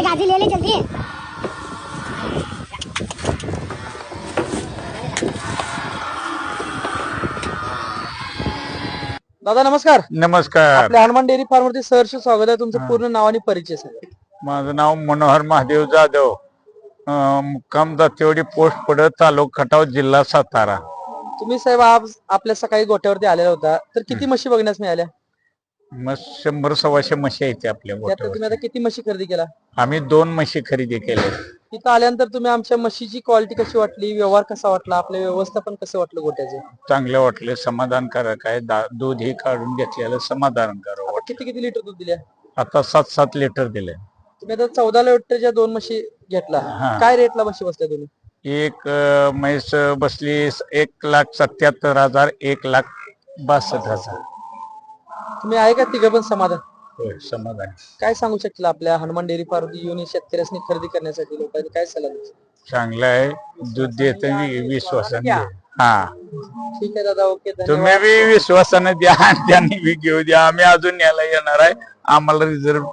गाजी ले ले जल्दी। दादा नमस्कार। नमस्कार. आपल्या हनुमान डेअरी फार्म वरती सहर्ष स्वागत आहे। तुमचं पूर्ण नाव आणि परिचय सांगा। माझं नाव मनोहर महादेव जाधव, मुक्काम दातेवाडी पोस्ट पडत, तालुका खटाव, जिल्हा सातारा. तुम्ही साहेब आज आपल्या सकाळी गोठ्यावरती आलेला होता, तर किती म्हशी बघण्यास मिळाल्या? मग 100-125 म्हशी आहेत आपल्या त्यात तुम्ही आता गोठ्यावर. किती म्हशी खरेदी केला? आम्ही 2 म्हशी खरेदी केल्या. तिथं आल्यानंतर तुम्ही आमच्या म्हशीची क्वालिटी कशी वाटली, व्यवहार कसा वाटला, आपलं व्यवस्थापन कसं वाटलं गोठ्याचे? चांगले वाटले, समाधानकारक आहे. दूध हे काढून घेतलेलं समाधानकारक आता वाटलं. किती लिटर दूध दिल्या? आता 7-7 लिटर दिले. तुम्ही आता 14 लिटरच्या 2 म्हशी घेतला, हा. काय रेटला म्हशी बसल्या तुम्ही? एक म्हैस बसली 1,77,000, 1,62,000. तुम्ही आहे का तिघं पण समाधान? होय, समाधान. काय सांगू शकतील आपल्या हनुमान डेअरी फार्म येऊन शेतकऱ्यांनी खरेदी करण्यासाठी लोकांनी काय सल्ला द्याल? चांगलं आहे, दूध देत विश्वासाने. हा, ठीक आहे दादा, ओके, तुम्ही धन्यवाद। बी विश्वासाने द्या आणि त्यांनी बी घेऊ द्या. आम्ही अजून यायला येणार आहे. आम्हाला रिझर्व